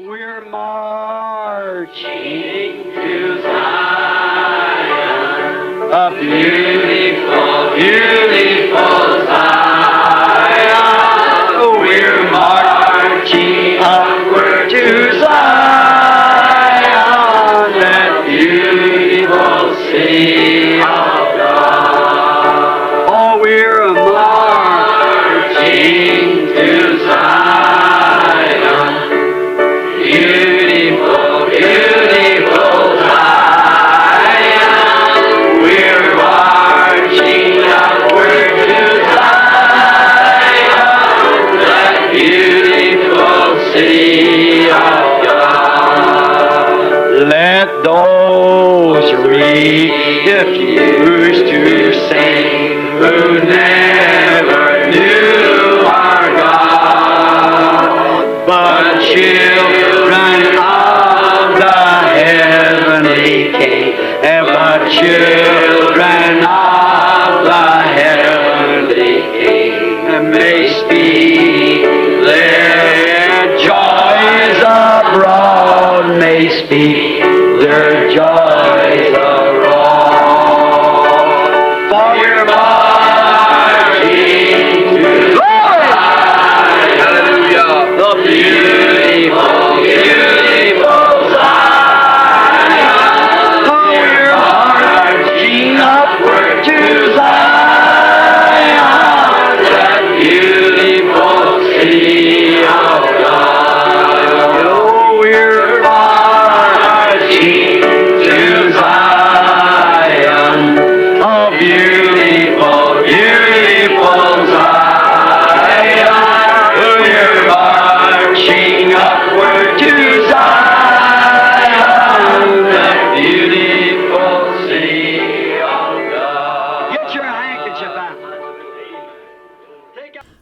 We're marching to Zion, a beautiful, beautiful Zion. We're marching upward to Zion, that beautiful city of God. Oh, we're marching to Zion. Beautiful, beautiful Zion, we're marching upward to Zion, that beautiful city of God. Let those refuse to sing who never knew our God, but children of the heavenly King, but children of the heavenly King may speak their joys abroad, may speak their joys abroad. For we're marching to hallelujah, the beautiful, beautiful Zion. Oh, we're marching upward to Zion, that beautiful city of God. Oh, we're marching to Zion, a beautiful, beautiful Zion. We're marching upward to Zion, that beautiful city of God. Get your handkerchief out.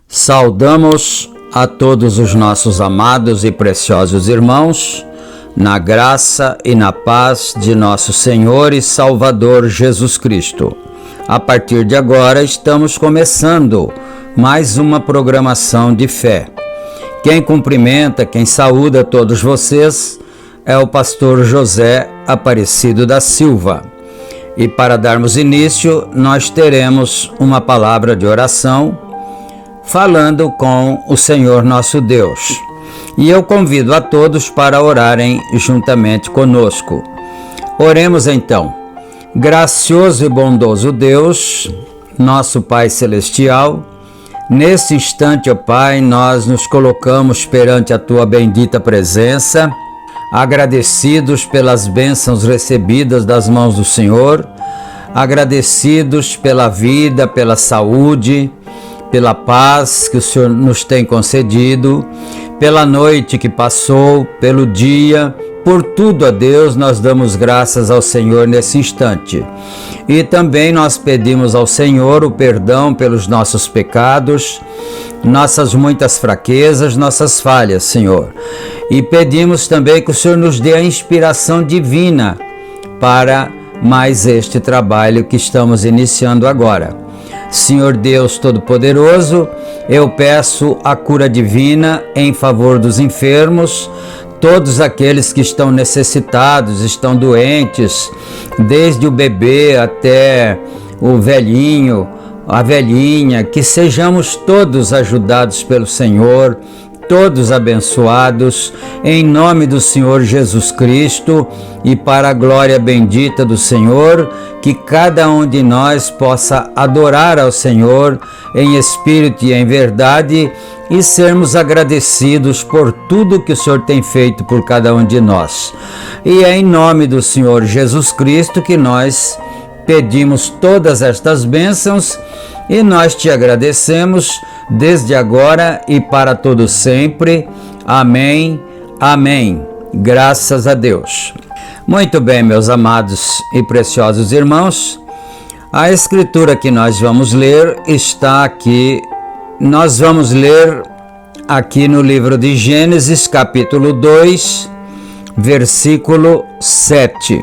Saudamos a todos os nossos amados e preciosos irmãos, na graça e na paz de nosso Senhor e Salvador Jesus Cristo. A partir de agora estamos começando mais uma programação de fé. Quem cumprimenta, quem saúda todos vocês é o pastor José Aparecido da Silva. E para darmos início, nós teremos uma palavra de oração falando com o Senhor nosso Deus. E eu convido a todos para orarem juntamente conosco. Oremos então. Gracioso e bondoso Deus, nosso Pai Celestial, nesse instante, ó Pai, nós nos colocamos perante a Tua bendita presença, agradecidos pelas bênçãos recebidas das mãos do Senhor, agradecidos pela vida, pela saúde, pela paz que o Senhor nos tem concedido, pela noite que passou, pelo dia, por tudo, a Deus, nós damos graças ao Senhor nesse instante. E também nós pedimos ao Senhor o perdão pelos nossos pecados, nossas muitas fraquezas, nossas falhas, Senhor. E pedimos também que o Senhor nos dê a inspiração divina para mais este trabalho que estamos iniciando agora. Senhor Deus Todo-Poderoso, eu peço a cura divina em favor dos enfermos, todos aqueles que estão necessitados, estão doentes, desde o bebê até o velhinho, a velhinha, que sejamos todos ajudados pelo Senhor, todos abençoados, em nome do Senhor Jesus Cristo, e para a glória bendita do Senhor, que cada um de nós possa adorar ao Senhor em espírito e em verdade, e sermos agradecidos por tudo que o Senhor tem feito por cada um de nós. E é em nome do Senhor Jesus Cristo que nós pedimos todas estas bênçãos, e nós te agradecemos desde agora e para todo sempre. Amém, amém. Graças a Deus. Muito bem, meus amados e preciosos irmãos, a escritura que nós vamos ler está aqui. Nós vamos ler aqui no livro de Gênesis, capítulo 2, versículo 7.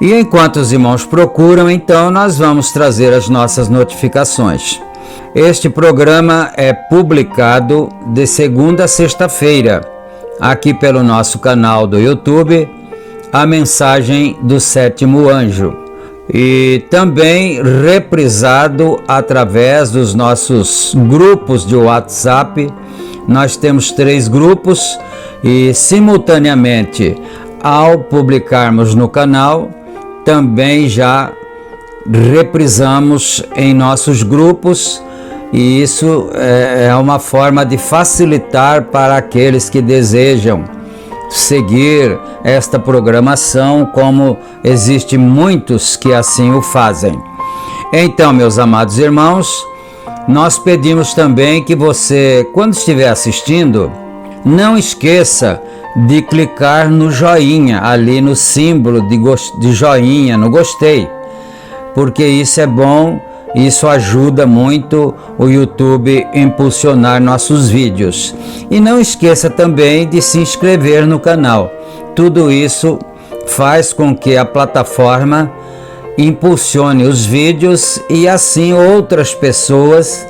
E enquanto os irmãos procuram, então nós vamos trazer as nossas notificações. Este programa é publicado de segunda a sexta-feira, aqui pelo nosso canal do YouTube, A Mensagem do Sétimo Anjo, e também reprisado através dos nossos grupos de WhatsApp. Nós temos 3 grupos e, simultaneamente, ao publicarmos no canal, também já reprisamos em nossos grupos, e isso é uma forma de facilitar para aqueles que desejam seguir esta programação, como existem muitos que assim o fazem. Então, meus amados irmãos, nós pedimos também que você, quando estiver assistindo, não esqueça de clicar no joinha, ali no símbolo de joinha, no gostei, porque isso é bom, isso ajuda muito o YouTube a impulsionar nossos vídeos. E não esqueça também de se inscrever no canal. Tudo isso faz com que a plataforma impulsione os vídeos e assim outras pessoas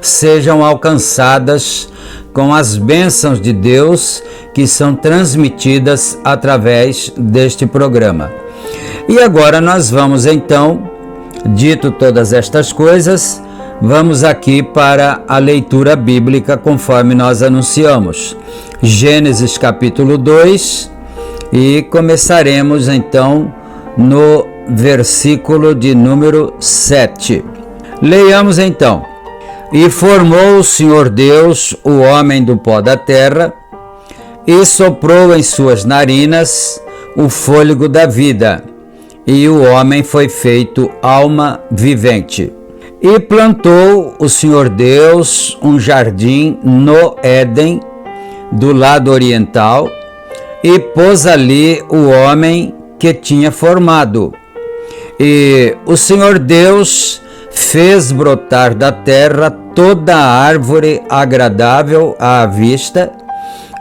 sejam alcançadas com as bênçãos de Deus que são transmitidas através deste programa. E agora nós vamos então, dito todas estas coisas, vamos aqui para a leitura bíblica conforme nós anunciamos. Gênesis capítulo 2, e começaremos então no versículo de número 7. Leiamos então. E formou o Senhor Deus o homem do pó da terra, e soprou em suas narinas o fôlego da vida, e o homem foi feito alma vivente. E plantou o Senhor Deus um jardim no Éden, do lado oriental, e pôs ali o homem que tinha formado. E o Senhor Deus fez brotar da terra toda a árvore agradável à vista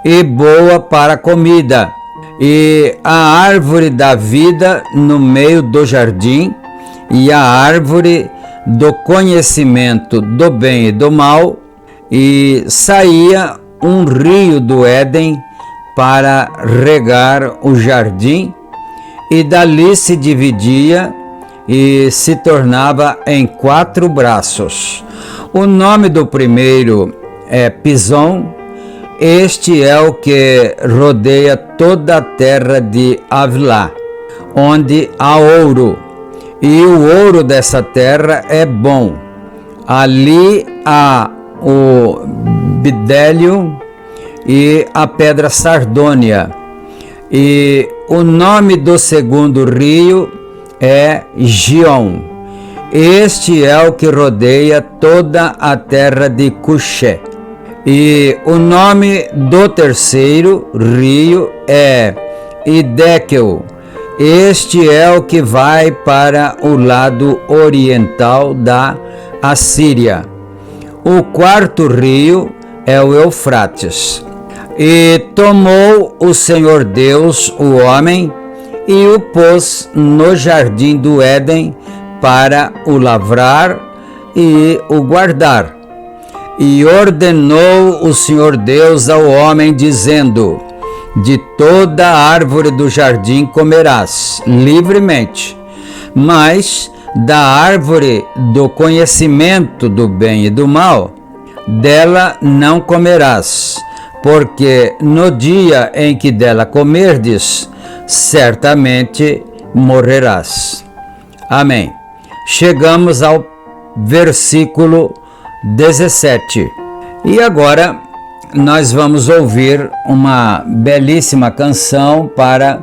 e boa para a comida, e a árvore da vida no meio do jardim, e a árvore do conhecimento do bem e do mal, e saía um rio do Éden para regar o jardim, e dali se dividia e se tornava em 4 braços. O nome do primeiro é Pison. Este é o que rodeia toda a terra de Havilá, onde há ouro, e o ouro dessa terra é bom. Ali há o bidélio e a pedra sardônia. E o nome do segundo rio é Gion. Este é o que rodeia toda a terra de Cuxé. E o nome do terceiro rio é Hiddekel. Este é o que vai para o lado oriental da Assíria. O quarto rio é o Eufrates. E tomou o Senhor Deus o homem e o pôs no jardim do Éden para o lavrar e o guardar. E ordenou o Senhor Deus ao homem, dizendo: de toda a árvore do jardim comerás livremente, mas da árvore do conhecimento do bem e do mal, dela não comerás, porque no dia em que dela comerdes, certamente morrerás. Amém. Chegamos ao versículo 17. E agora nós vamos ouvir uma belíssima canção para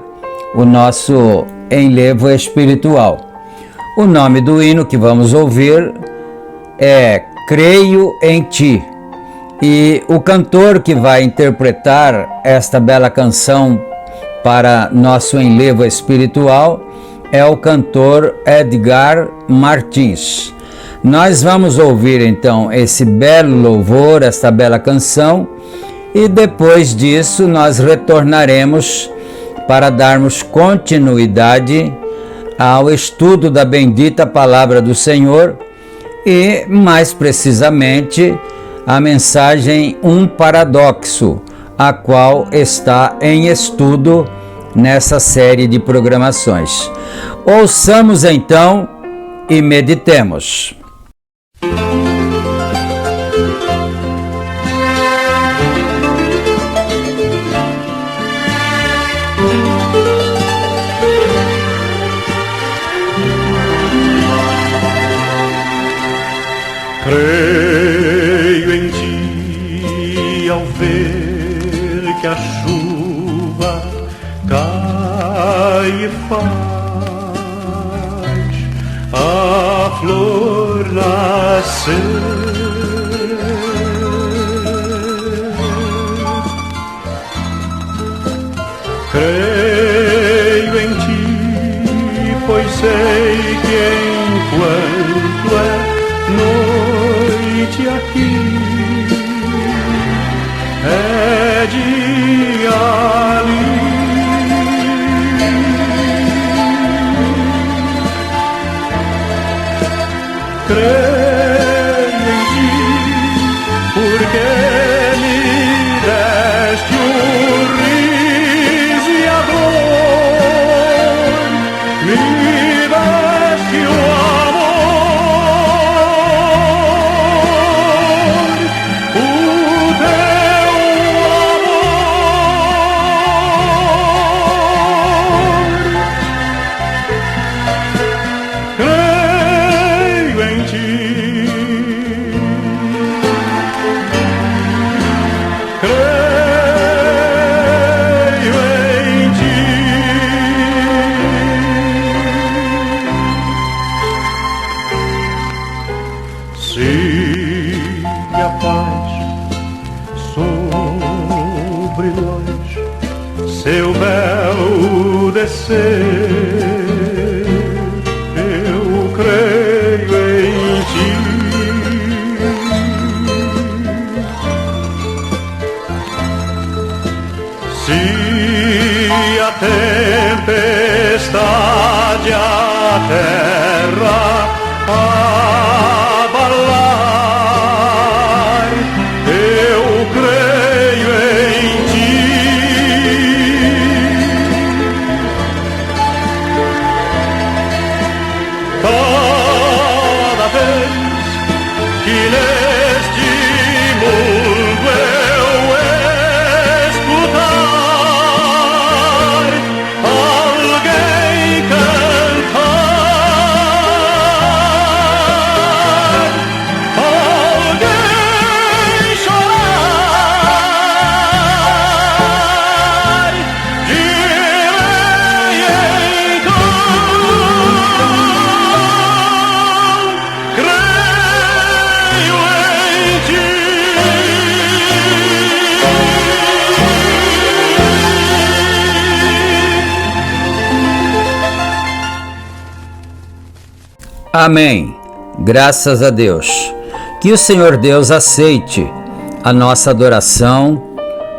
o nosso enlevo espiritual. O nome do hino que vamos ouvir é Creio em Ti. E o cantor que vai interpretar esta bela canção para nosso enlevo espiritual é o cantor Edgar Martins. Nós vamos ouvir então esse belo louvor, esta bela canção, e depois disso nós retornaremos para darmos continuidade ao estudo da bendita palavra do Senhor e, mais precisamente, a mensagem Um Paradoxo, a qual está em estudo nessa série de programações. Ouçamos então e meditemos. Creio em Ti ao ver que a chuva cai e faz a flor nascer. Creio em Ti, pois sei que enquanto é noite aqui é dia ali. Creio em Ti, porque me deste o riso e a dor, me deste o Seu véu descer, eu creio em Ti. Se a tempestade a terra abalar, eu creio em Ti. Toda vez que neste mundo eu escutar alguém cantar, alguém chorar, direi então, creio em Ti. Amém. Graças a Deus. Que o Senhor Deus aceite a nossa adoração,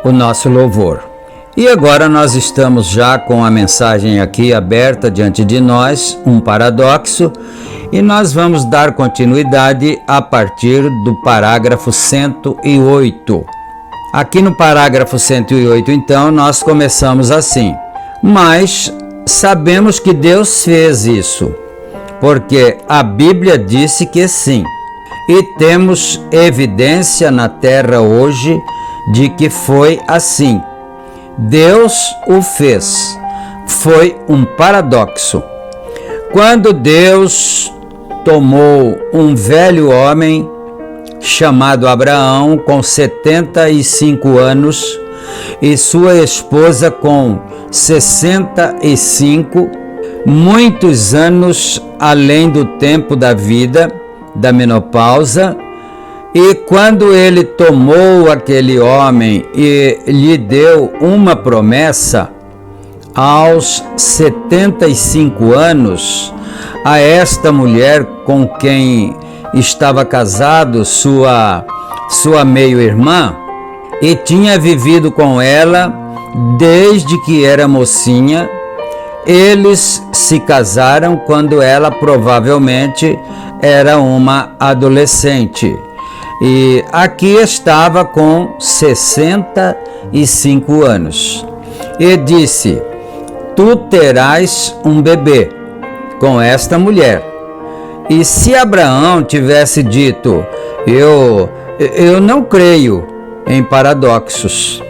o nosso louvor. E agora nós estamos já com a mensagem aqui aberta diante de nós, um paradoxo, e nós vamos dar continuidade a partir do parágrafo 108. Aqui no parágrafo 108, então, nós começamos assim: mas sabemos que Deus fez isso, porque a Bíblia disse que sim, e temos evidência na terra hoje de que foi assim. Deus o fez. Foi um paradoxo. Quando Deus tomou um velho homem chamado Abraão, com 75 anos, e sua esposa com 65, muitos anos além do tempo da vida, da menopausa, e quando ele tomou aquele homem e lhe deu uma promessa, aos 75 anos, a esta mulher com quem estava casado, sua meio-irmã, e tinha vivido com ela desde que era mocinha. Eles se casaram quando ela provavelmente era uma adolescente. E aqui estava com 65 anos. E disse: tu terás um bebê com esta mulher. E se Abraão tivesse dito: eu não creio em paradoxos,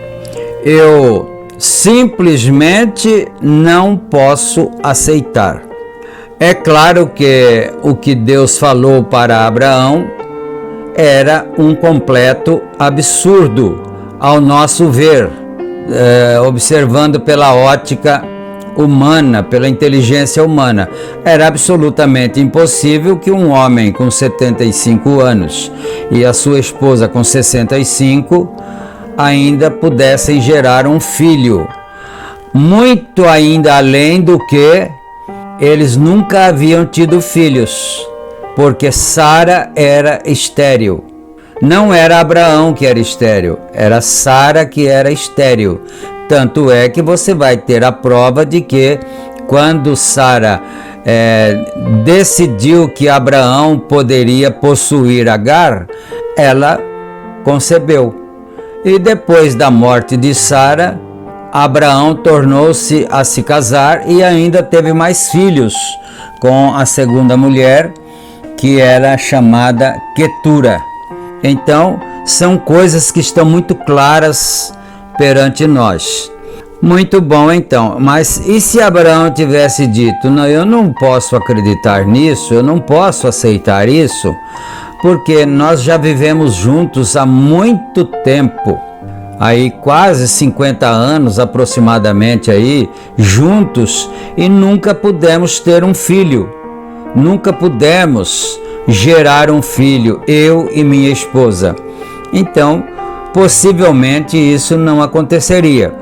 eu simplesmente não posso aceitar. É claro que o que Deus falou para Abraão era um completo absurdo, ao nosso ver, observando pela ótica humana, pela inteligência humana. Era absolutamente impossível que um homem com 75 anos e a sua esposa com 65 ainda pudessem gerar um filho. Muito ainda além do que eles nunca haviam tido filhos, porque Sara era estéril. Não era Abraão que era estéril, era Sara que era estéril. Tanto é que você vai ter a prova de que quando Sara decidiu que Abraão poderia possuir Agar, ela concebeu. E depois da morte de Sara, Abraão tornou-se a se casar e ainda teve mais filhos com a segunda mulher, que era chamada Quetura. Então, são coisas que estão muito claras perante nós. Muito bom, então. Mas e se Abraão tivesse dito: não, eu não posso acreditar nisso, eu não posso aceitar isso, porque nós já vivemos juntos há muito tempo, aí quase 50 anos aproximadamente aí, juntos, e nunca pudemos ter um filho, nunca pudemos gerar um filho, eu e minha esposa. Então, possivelmente isso não aconteceria.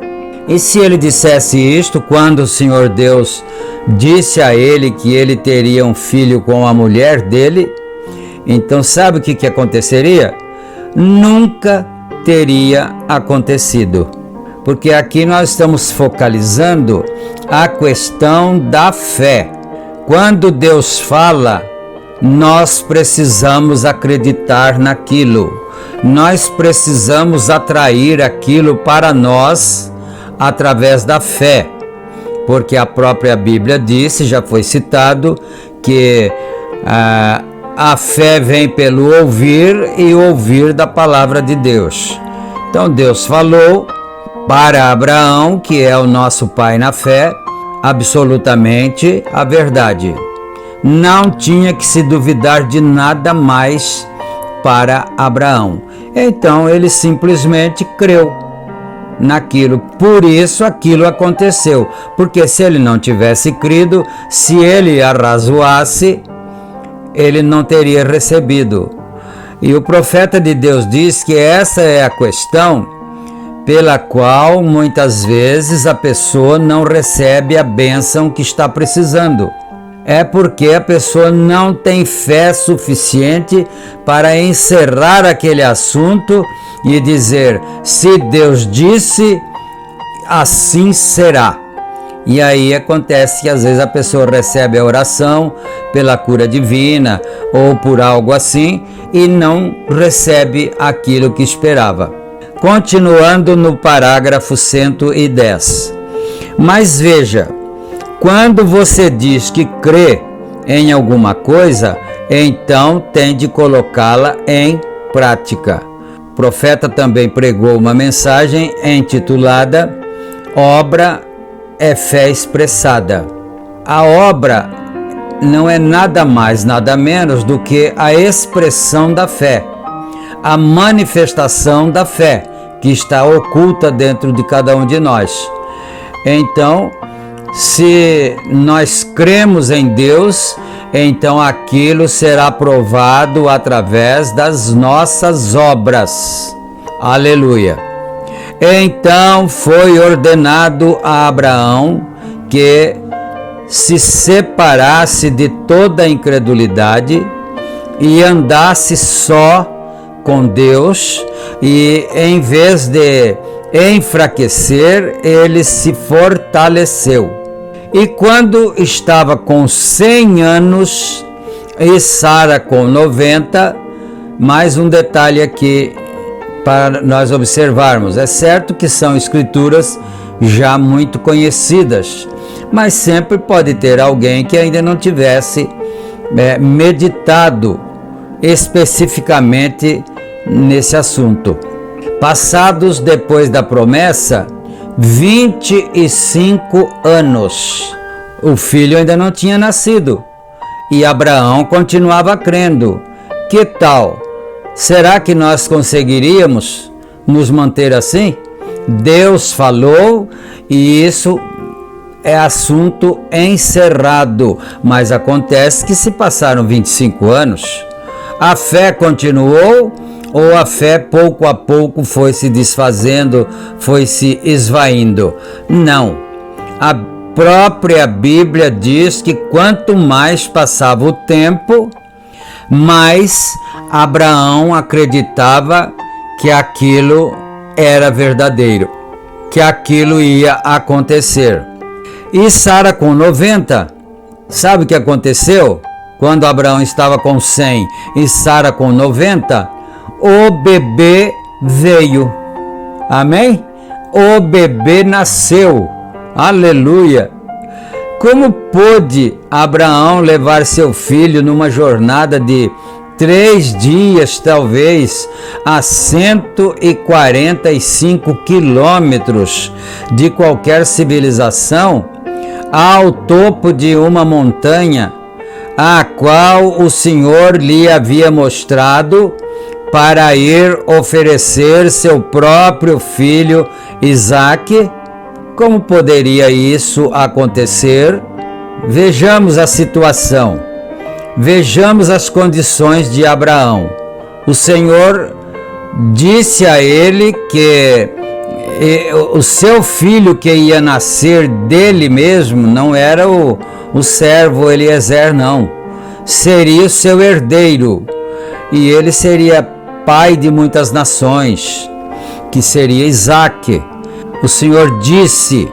E se ele dissesse isto quando o Senhor Deus disse a ele que ele teria um filho com a mulher dele, então sabe o que aconteceria? Nunca teria acontecido. Porque aqui nós estamos focalizando a questão da fé. Quando Deus fala, nós precisamos acreditar naquilo. Nós precisamos atrair aquilo para nós através da fé. Porque a própria Bíblia disse, já foi citado, que a fé vem pelo ouvir e ouvir da palavra de Deus. Então Deus falou para Abraão, que é o nosso pai na fé, absolutamente a verdade. Não tinha que se duvidar de nada mais para Abraão. Então ele simplesmente creu naquilo. Por isso aquilo aconteceu. Porque se ele não tivesse crido, se ele arrazoasse, ele não teria recebido. E o profeta de Deus diz que essa é a questão pela qual muitas vezes a pessoa não recebe a bênção que está precisando. É porque a pessoa não tem fé suficiente para encerrar aquele assunto e dizer: se Deus disse, assim será. E aí acontece que às vezes a pessoa recebe a oração pela cura divina ou por algo assim e não recebe aquilo que esperava. Continuando no parágrafo 110. Mas veja, quando você diz que crê em alguma coisa, então tem de colocá-la em prática. profeta também pregou uma mensagem intitulada Obra é Fé Expressada. A obra não é nada mais, nada menos do que a expressão da fé, a manifestação da fé que está oculta dentro de cada um de nós. Então, se nós cremos em Deus, então aquilo será provado através das nossas obras. Aleluia! Então foi ordenado a Abraão que se separasse de toda a incredulidade e andasse só com Deus, e em vez de enfraquecer, ele se fortaleceu. E quando estava com 100 anos e Sara com 90, mais um detalhe aqui para nós observarmos. É certo que são escrituras já muito conhecidas, mas sempre pode ter alguém que ainda não tivesse meditado especificamente nesse assunto. Passados depois da promessa 25 anos, o filho ainda não tinha nascido e Abraão continuava crendo. Que tal? Será que nós conseguiríamos nos manter assim? Deus falou e isso é assunto encerrado, mas acontece que se passaram 25 anos, a fé continuou ou a fé pouco a pouco foi se desfazendo, foi se esvaindo? Não. A própria Bíblia diz que quanto mais passava o tempo, mais Abraão acreditava que aquilo era verdadeiro, que aquilo ia acontecer. E Sara com 90, sabe o que aconteceu? Quando Abraão estava com 100 e Sara com 90, o bebê veio. Amém? O bebê nasceu. Aleluia! Como pôde Abraão levar seu filho numa jornada de 3 dias, talvez, a 145 quilômetros de qualquer civilização, ao topo de uma montanha, a qual o Senhor lhe havia mostrado para ir oferecer seu próprio filho Isaque? Como poderia isso acontecer? Vejamos a situação. Vejamos as condições de Abraão. O Senhor disse a ele que o seu filho que ia nascer dele mesmo não era o servo Eliezer, não. Seria o seu herdeiro. E ele seria pai de muitas nações, que seria Isaque. O Senhor disse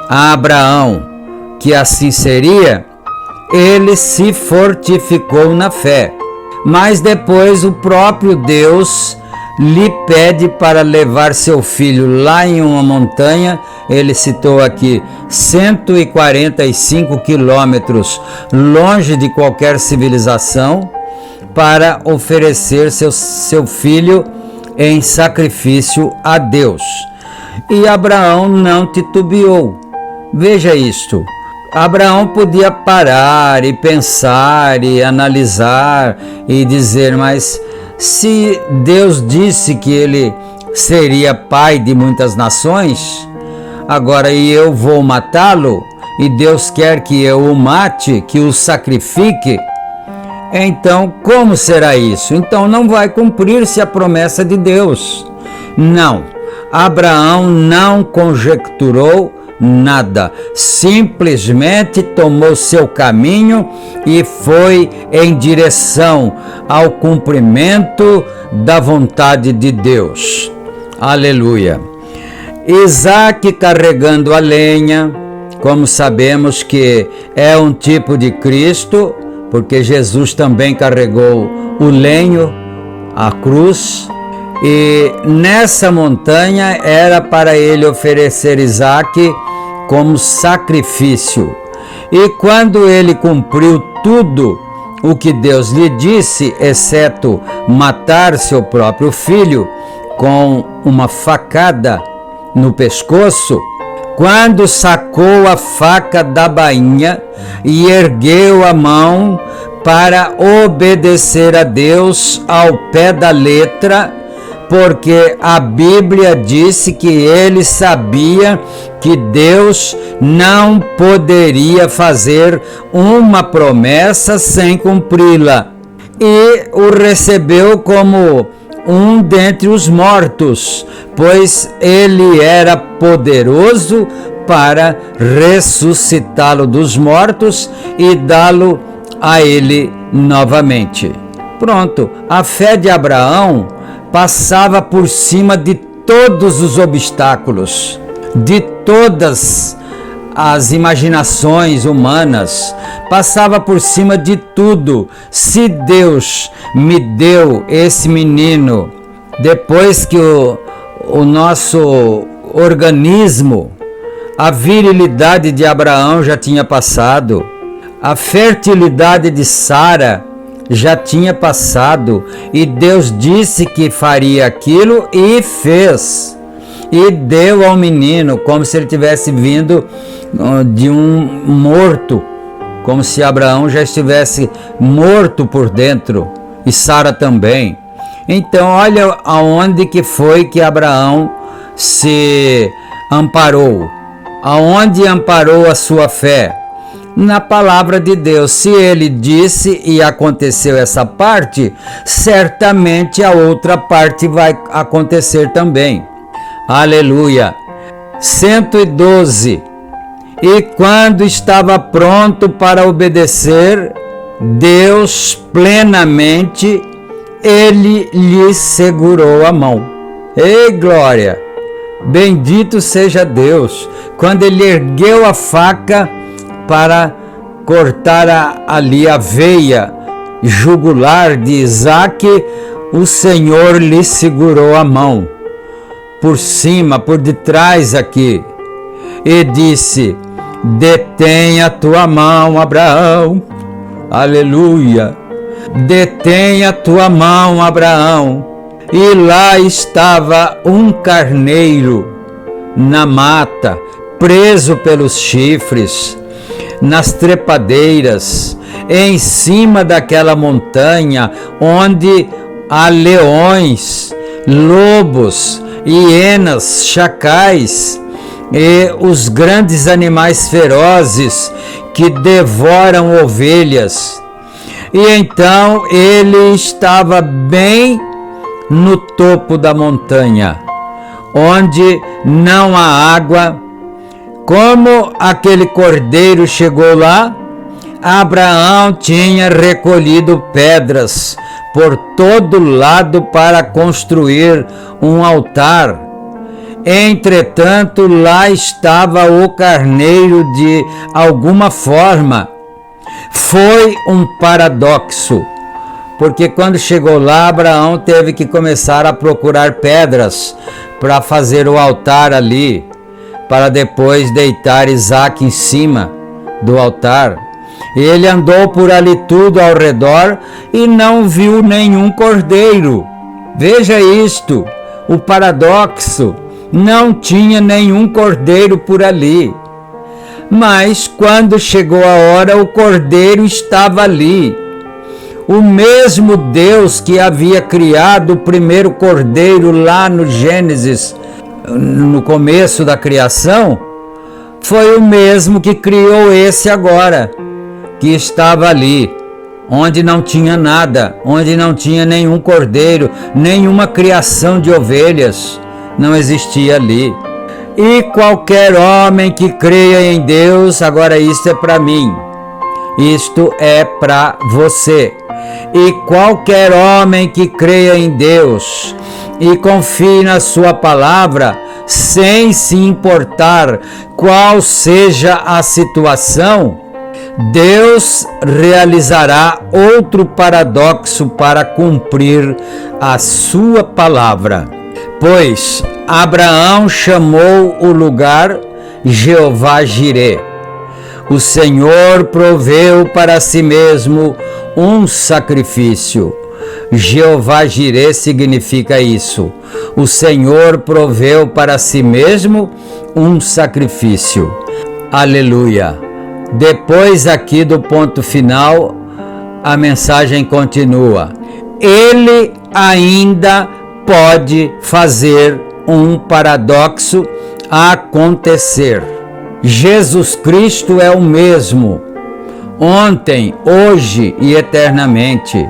a Abraão que assim seria. Ele se fortificou na fé, mas depois o próprio Deus lhe pede para levar seu filho lá em uma montanha. Ele citou aqui 145 quilômetros longe de qualquer civilização, para oferecer seu filho em sacrifício a Deus. E Abraão não titubeou. Veja isto. Abraão podia parar e pensar e analisar e dizer, mas se Deus disse que ele seria pai de muitas nações, agora eu vou matá-lo e Deus quer que eu o mate, que o sacrifique, então como será isso? Então não vai cumprir-se a promessa de Deus. Não, Abraão não conjecturou nada, simplesmente tomou seu caminho e foi em direção ao cumprimento da vontade de Deus. Aleluia! Isaque carregando a lenha, como sabemos que é um tipo de Cristo, porque Jesus também carregou o lenho, a cruz, e nessa montanha era para ele oferecer Isaque como sacrifício. E quando ele cumpriu tudo o que Deus lhe disse, exceto matar seu próprio filho, com uma facada no pescoço, quando sacou a faca da bainha e ergueu a mão para obedecer a Deus ao pé da letra, porque a Bíblia disse que ele sabia que Deus não poderia fazer uma promessa sem cumpri-la, e o recebeu como um dentre os mortos, pois ele era poderoso para ressuscitá-lo dos mortos e dá-lo a ele novamente. Pronto, a fé de Abraão passava por cima de todos os obstáculos, de todas as imaginações humanas, passava por cima de tudo. Se Deus me deu esse menino, depois que o nosso organismo, a virilidade de Abraão já tinha passado, a fertilidade de Sara já tinha passado, e Deus disse que faria aquilo e fez, e deu ao menino como se ele tivesse vindo de um morto, como se Abraão já estivesse morto por dentro, e Sara também. Então olha aonde que foi que Abraão se amparou, aonde amparou a sua fé? Na palavra de Deus. Se ele disse e aconteceu essa parte, certamente a outra parte vai acontecer também. Aleluia. 112. E quando estava pronto para obedecer, Deus plenamente, ele lhe segurou a mão. Ei, glória! Bendito seja Deus! Quando ele ergueu a faca para cortar ali a veia jugular de Isaque, o Senhor lhe segurou a mão, por cima, por detrás aqui, e disse: detém a tua mão, Abraão. Aleluia! Detém a tua mão, Abraão. E lá estava um carneiro na mata, preso pelos chifres, nas trepadeiras, em cima daquela montanha onde há leões, lobos, hienas, chacais e os grandes animais ferozes que devoram ovelhas. E então ele estava bem no topo da montanha, onde não há água. Como aquele cordeiro chegou lá, Abraão tinha recolhido pedras por todo lado para construir um altar. Entretanto, lá estava o carneiro de alguma forma. Foi um paradoxo, porque quando chegou lá, Abraão teve que começar a procurar pedras para fazer o altar ali, para depois deitar Isaque em cima do altar. Ele andou por ali tudo ao redor e não viu nenhum cordeiro. Veja isto, o paradoxo, não tinha nenhum cordeiro por ali. Mas quando chegou a hora, o cordeiro estava ali. O mesmo Deus que havia criado o primeiro cordeiro lá no Gênesis, no começo da criação, foi o mesmo que criou esse agora, que estava ali, onde não tinha nada, onde não tinha nenhum cordeiro, nenhuma criação de ovelhas, não existia ali. E qualquer homem que creia em Deus, agora isto é para mim, isto é para você. E qualquer homem que creia em Deus e confie na sua palavra, sem se importar qual seja a situação, Deus realizará outro paradoxo para cumprir a sua palavra. Pois Abraão chamou o lugar Jeová Jirê. O Senhor proveu para si mesmo um sacrifício. Jeová Jireh significa isso. O Senhor proveu para si mesmo um sacrifício. Aleluia. Depois aqui do ponto final, a mensagem continua. Ele ainda pode fazer um paradoxo acontecer. Jesus Cristo é o mesmo, ontem, hoje e eternamente.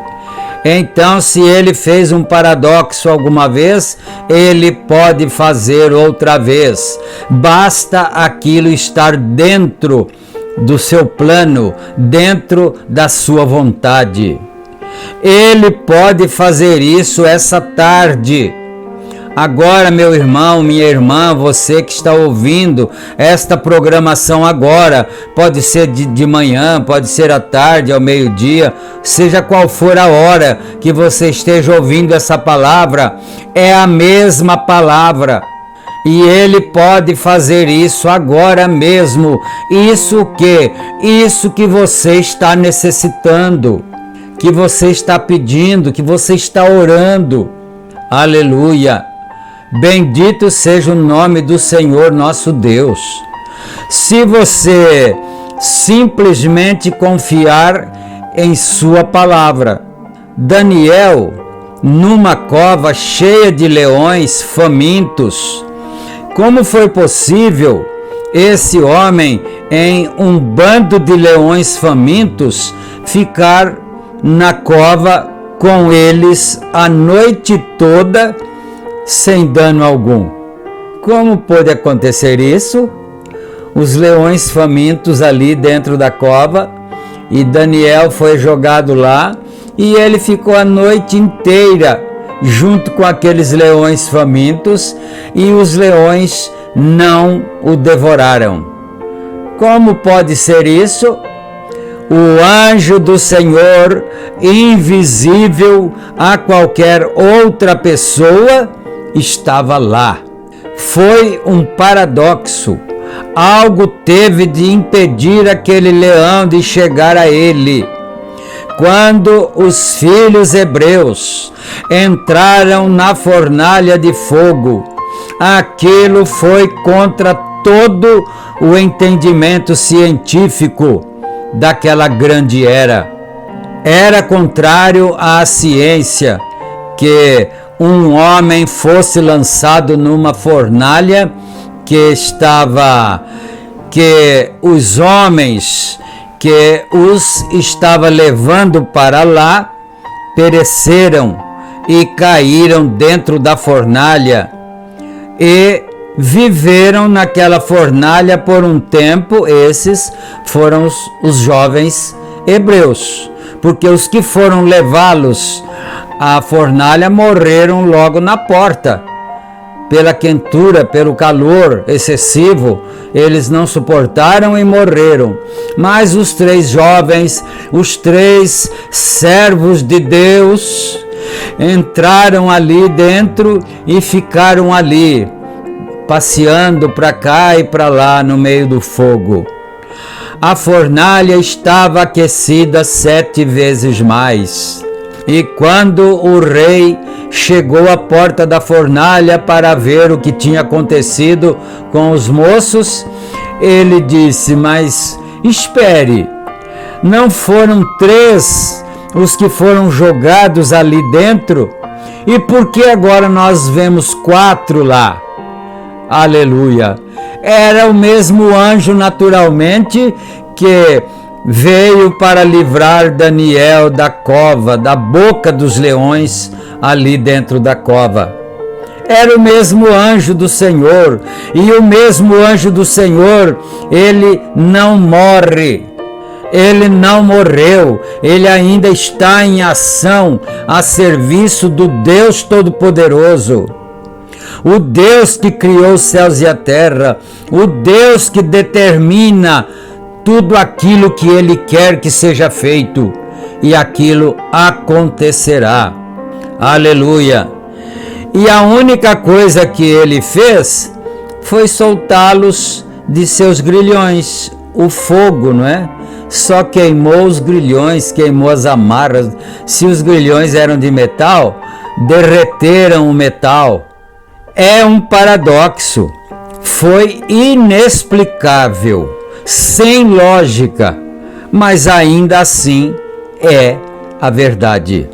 Então, se ele fez um paradoxo alguma vez, ele pode fazer outra vez. Basta aquilo estar dentro do seu plano, dentro da sua vontade. Ele pode fazer isso essa tarde. Agora, meu irmão, minha irmã, você que está ouvindo esta programação agora, pode ser de manhã, pode ser à tarde, ao meio-dia, seja qual for a hora que você esteja ouvindo essa palavra, é a mesma palavra. E ele pode fazer isso agora mesmo. Isso o quê? Isso que você está necessitando, que você está pedindo, que você está orando. Aleluia! Bendito seja o nome do Senhor nosso Deus. Se você simplesmente confiar em sua palavra. Daniel, numa cova cheia de leões famintos, como foi possível esse homem, em um bando de leões famintos, ficar na cova com eles a noite toda, sem dano algum? Como pôde acontecer isso? Os leões famintos ali dentro da cova, e Daniel foi jogado lá, e ele ficou a noite inteira junto com aqueles leões famintos, e os leões não o devoraram. Como pode ser isso? O anjo do Senhor, invisível a qualquer outra pessoa, estava lá. Foi um paradoxo. Algo teve de impedir aquele leão de chegar a ele. Quando os filhos hebreus entraram na fornalha de fogo, aquilo foi contra todo o entendimento científico daquela grande era. Era contrário à ciência que um homem fosse lançado numa fornalha que os homens que os estava levando para lá pereceram e caíram dentro da fornalha e viveram naquela fornalha por um tempo. Esses foram os jovens hebreus, porque os que foram levá-los à fornalha morreram logo na porta, pela quentura, pelo calor excessivo, eles não suportaram e morreram. Mas os 3 jovens, os 3 servos de Deus, entraram ali dentro e ficaram ali, passeando para cá e para lá no meio do fogo. A fornalha estava aquecida 7 vezes mais. E quando o rei chegou à porta da fornalha para ver o que tinha acontecido com os moços, ele disse: mas espere, não foram 3 os que foram jogados ali dentro? E por que agora nós vemos 4 lá? Aleluia! Era o mesmo anjo, naturalmente, que veio para livrar Daniel da cova, da boca dos leões ali dentro da cova. Era o mesmo anjo do Senhor, e o mesmo anjo do Senhor, ele não morre. Ele não morreu, ele ainda está em ação a serviço do Deus Todo-Poderoso. O Deus que criou os céus e a terra, o Deus que determina tudo aquilo que Ele quer que seja feito, e aquilo acontecerá. Aleluia! E a única coisa que Ele fez foi soltá-los de seus grilhões, o fogo, não é? só queimou os grilhões, queimou as amarras. Se os grilhões eram de metal, derreteram o metal. É um paradoxo. Foi inexplicável, sem lógica, mas ainda assim é a verdade.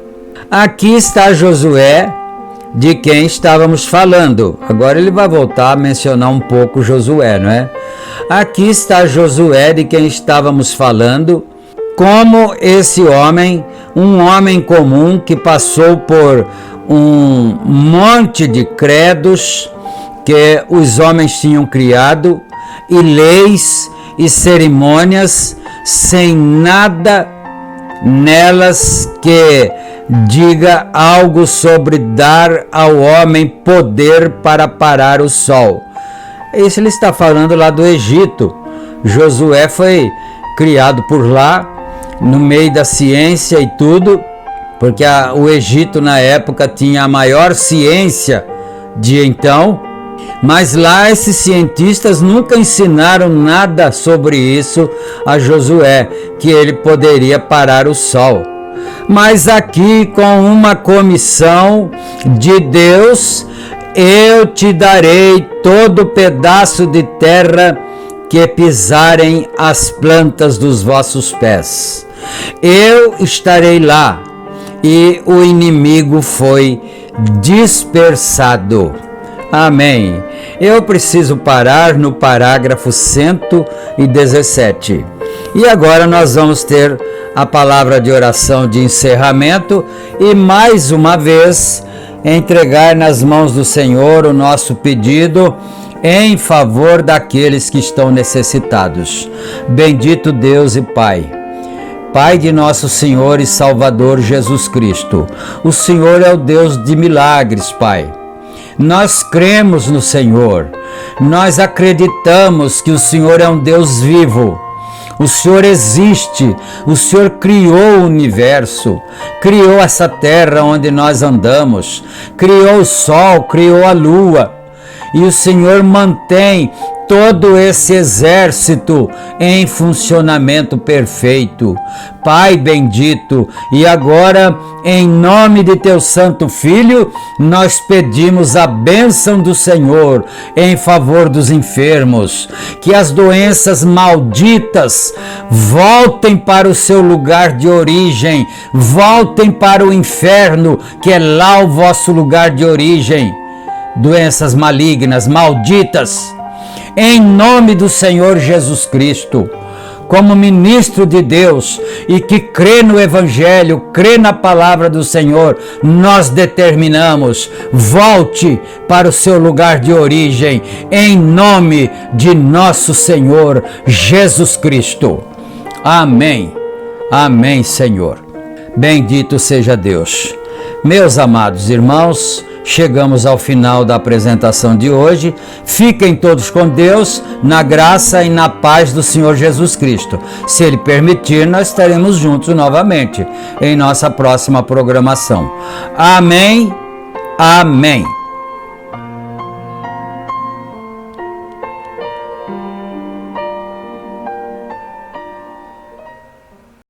Aqui está Josué, de quem estávamos falando. Agora ele vai voltar a mencionar um pouco Josué, não é? Aqui está Josué, de quem estávamos falando, como esse homem, um homem comum que passou por um monte de credos que os homens tinham criado, e leis e cerimônias, sem nada nelas que diga algo sobre dar ao homem poder para parar o sol. Isso ele está falando lá do Egito. Josué foi criado por lá, no meio da ciência e tudo, porque o Egito na época tinha a maior ciência de então, mas lá esses cientistas nunca ensinaram nada sobre isso a Josué, que ele poderia parar o sol. Mas aqui, com uma comissão de Deus, eu te darei todo pedaço de terra que pisarem as plantas dos vossos pés. Eu estarei lá, e o inimigo foi dispersado. Amém. Eu preciso parar no parágrafo 117. E agora nós vamos ter a palavra de oração de encerramento e mais uma vez entregar nas mãos do Senhor o nosso pedido em favor daqueles que estão necessitados. Bendito Deus e Pai, Pai de nosso Senhor e Salvador Jesus Cristo, o Senhor é o Deus de milagres, Pai. Nós cremos no Senhor, nós acreditamos que o Senhor é um Deus vivo. O Senhor existe, o Senhor criou o universo, criou essa terra onde nós andamos, criou o sol, criou a lua, e o Senhor mantém todo esse exército em funcionamento perfeito. Pai bendito, e agora, em nome de teu Santo Filho, nós pedimos a bênção do Senhor em favor dos enfermos, que as doenças malditas voltem para o seu lugar de origem, voltem para o inferno, que é lá o vosso lugar de origem. Doenças malignas, malditas, em nome do Senhor Jesus Cristo, como ministro de Deus e que crê no Evangelho, crê na palavra do Senhor, nós determinamos, volte para o seu lugar de origem, em nome de nosso Senhor Jesus Cristo. Amém. Amém, Senhor. Bendito seja Deus. Meus amados irmãos, chegamos ao final da apresentação de hoje. Fiquem todos com Deus, na graça e na paz do Senhor Jesus Cristo. Se Ele permitir, nós estaremos juntos novamente em nossa próxima programação. Amém. Amém.